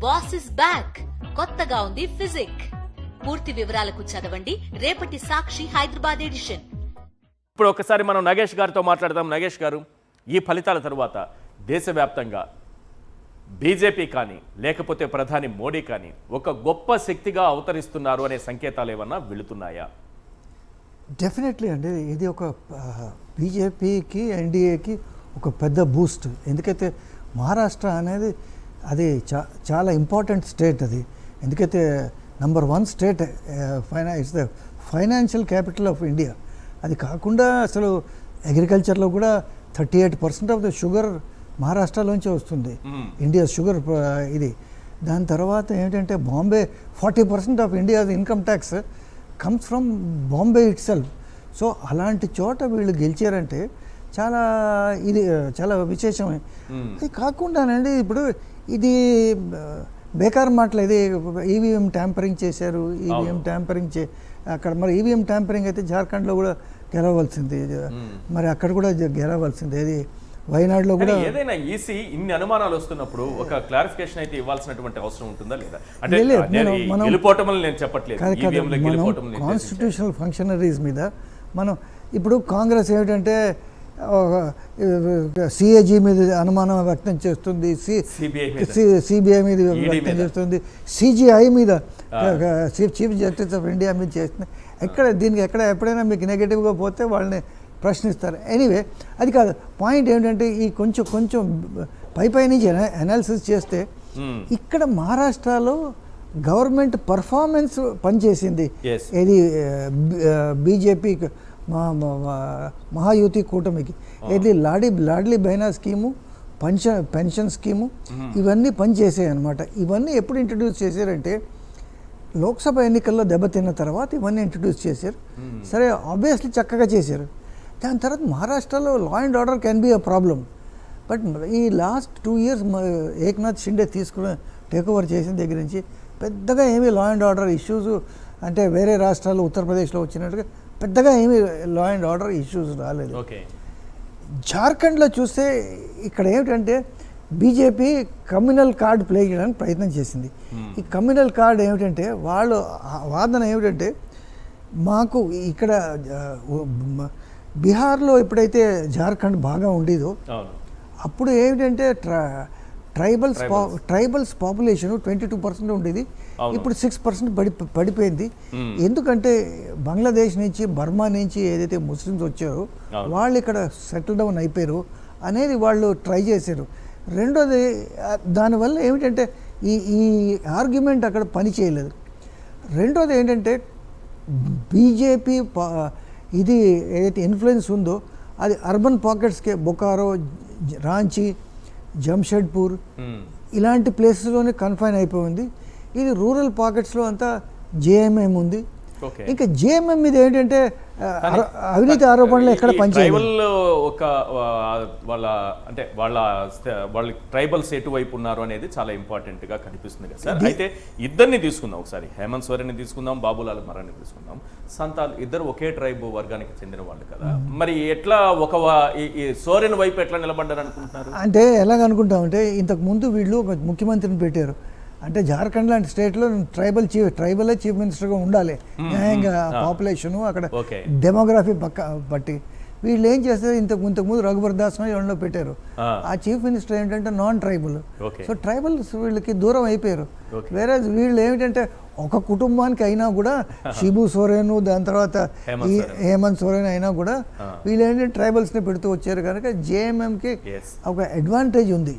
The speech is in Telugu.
బాస్ ఇస్ బ్యాక్, కొత్తగా ఉంది ఫిజిక్. పూర్తి వివరాలకు చదవండి రేపటి సాక్షి హైదరాబాద్ ఎడిషన్. ఇప్పుడు ఒకసారి మనం నగేష్ గారితో మాట్లాడదాం. నగేష్ గారు, ఈ ఫలితాల తరువాత దేశవ్యాప్తంగా బీజేపీ కానీ లేకపోతే ప్రధాని మోడీ కానీ ఒక గొప్ప శక్తిగా అవతరిస్తున్నారు అనే సంకేతాలు ఏమన్నా వెళుతున్నాయా? డెఫినెట్లీ అండి, ఇది ఒక బీజేపీకి ఎన్డీఏకి ఒక పెద్ద బూస్ట్. ఎందుకైతే మహారాష్ట్ర అనేది అది చాలా ఇంపార్టెంట్ స్టేట్. అది ఎందుకైతే #1 state, it's the financial capital of India. అది కాకుండా అసలు అగ్రికల్చర్లో కూడా 38% ఆఫ్ ద షుగర్ మహారాష్ట్రలోంచే వస్తుంది, ఇండియా షుగర్ ఇది. దాని తర్వాత ఏంటంటే Bombay 40% of India income tax comes from Bombay it self. So అలాంటి చోట వీళ్ళు గెలిచారంటే చాలా విశేషమే. అది కాకుండానండి ఇప్పుడు ఇది బేకార్ మాటలు. ఇది ఈవీఎం ట్యాంపరింగ్ చేశారు, ఈవీఎం ట్యాంపరింగ్ అక్కడ మరి ఈవీఎం ట్యాంపరింగ్ అయితే జార్ఖండ్లో కూడా గెలవలసింది, మరి అక్కడ కూడా గెలవలసింది. అది వైనాడులో కూడా. ఏదైనా ఈసీ ఇన్ని అనుమానాలు వస్తున్నప్పుడు ఒక క్లారిఫికేషన్ అయితే ఇవ్వాల్సినటువంటి అవసరం ఉంటుందా లేదా? అంటే గెలుపోవటమని నేను చెప్పట్లేదు, కాన్స్టిట్యూషనల్ ఫంక్షనరీస్ మీద మనం ఇప్పుడు కాంగ్రెస్ ఏమిటంటే సిఏజీ మీద అనుమానం వ్యక్తం చేస్తుంది, సిబిఐ మీద వ్యక్తం చేస్తుంది, సిజిఐ మీద చీఫ్ జస్టిస్ ఆఫ్ ఇండియా మీద చేస్తుంది. దీనికి ఎప్పుడైనా మీకు నెగటివ్గా పోతే వాళ్ళని ప్రశ్నిస్తారు. ఎనీవే అది కాదు పాయింట్. ఏంటంటే ఈ కొంచెం పై నుంచి అనాలిసిస్ చేస్తే ఇక్కడ మహారాష్ట్రలో గవర్నమెంట్ పర్ఫార్మెన్స్ పనిచేసింది. ఇది బీజేపీ మహాయుతి కూటమికి ఇది లాడ్లీ బహనా స్కీము, పెన్షన్ స్కీము, ఇవన్నీ పనిచేసాయి అన్నమాట. ఇవన్నీ ఎప్పుడు ఇంట్రడ్యూస్ చేశారంటే లోక్సభ ఎన్నికల్లో దెబ్బతిన్న తర్వాత ఇవన్నీ ఇంట్రడ్యూస్ చేశారు. సరే, ఆబ్వియస్లీ చక్కగా చేశారు. దాని తర్వాత మహారాష్ట్రలో law and order can be a problem. But ఈ last 2 years Eknath Shinde take over చేసిన దగ్గర నుంచి పెద్దగా ఏమీ లా అండ్ ఆర్డర్ ఇష్యూస్ అంటే వేరే రాష్ట్రాలు ఉత్తరప్రదేశ్లో వచ్చినట్టుగా పెద్దగా ఏమీ లా అండ్ ఆర్డర్ ఇష్యూస్ రాలేదు. జార్ఖండ్లో చూస్తే ఇక్కడ ఏమిటంటే బీజేపీ కమ్యూనల్ కార్డ్ ప్లే చేయడానికి ప్రయత్నం చేసింది. ఈ కమ్యూనల్ కార్డ్ ఏమిటంటే వాళ్ళ వాదన ఏమిటంటే మాకు ఇక్కడ బీహార్లో ఎప్పుడైతే జార్ఖండ్ బాగా ఉండేదో అప్పుడు ఏమిటంటే ట్రైబల్స్ పాపులేషన్ 22% ఉండేది, ఇప్పుడు 6% పడిపోయింది. ఎందుకంటే బంగ్లాదేశ్ నుంచి, బర్మా నుంచి ఏదైతే ముస్లిమ్స్ వచ్చారో వాళ్ళు ఇక్కడ సెటిల్ డౌన్ అయిపోయారు అనేది వాళ్ళు ట్రై చేశారు. రెండోది దానివల్ల ఏమిటంటే ఈ ఆర్గ్యుమెంట్ అక్కడ పని చేయలేదు. రెండోది ఏంటంటే బీజేపీ ఇది ఏదైతే ఇన్ఫ్లుయెన్స్ ఉందో అది అర్బన్ పాకెట్స్కే, బొకారో, రాంచీ, జంషెడ్పూర్ ఇలాంటి ప్లేసెస్లోనే కన్ఫైన్ అయిపోయింది. ఇది రూరల్ పాకెట్స్లో అంతా జేఎంఎం ఉంది. ఇంకా జేఎంఎం మీద ఏంటంటే అవినీతి ఆరోపణలు ఎక్కడ పనిచేయాలి. వాళ్ళ ట్రైబల్స్ ఎటువైపు ఉన్నారు అనేది చాలా ఇంపార్టెంట్ గా కనిపిస్తుంది కదా సార్. అయితే ఇద్దరిని తీసుకుందాం, ఒకసారి హేమంత్ సోరెన్ తీసుకుందాం, బాబులాల్ మరాన్ని తీసుకుందాం. సంతాల్ ఇద్దరు ఒకే ట్రైబ్ వర్గానికి చెందిన వాళ్ళు కదా, మరి ఎట్లా ఈ సోరెన్ వైపు ఎట్లా నిలబడ్డారు అనుకుంటున్నారు? అంటే ఎలాగనుకుంటామంటే ఇంతకు ముందు వీళ్ళు ఒక ముఖ్యమంత్రిని పెట్టారు. అంటే జార్ఖండ్ లాంటి స్టేట్లో ట్రైబలే చీఫ్ మినిస్టర్గా ఉండాలి, న్యాయంగా పాపులేషను అక్కడ డెమోగ్రఫీ బట్టి. వీళ్ళు ఏం చేస్తారు, ఇంతకుముందు రఘుబర్ దాస్ ఎవరిలో పెట్టారు. ఆ చీఫ్ మినిస్టర్ ఏంటంటే నాన్ ట్రైబల్. సో ట్రైబల్స్ వీళ్ళకి దూరం అయిపోయారు. వేరే వీళ్ళు ఏమిటంటే ఒక కుటుంబానికి అయినా కూడా షిబు సోరెన్, దాని తర్వాత హేమంత్ సోరెన్ అయినా కూడా వీళ్ళు ఏంటంటే ట్రైబల్స్ని పెడుతూ వచ్చారు కనుక జేఎంఎంకి ఒక అడ్వాంటేజ్ ఉంది.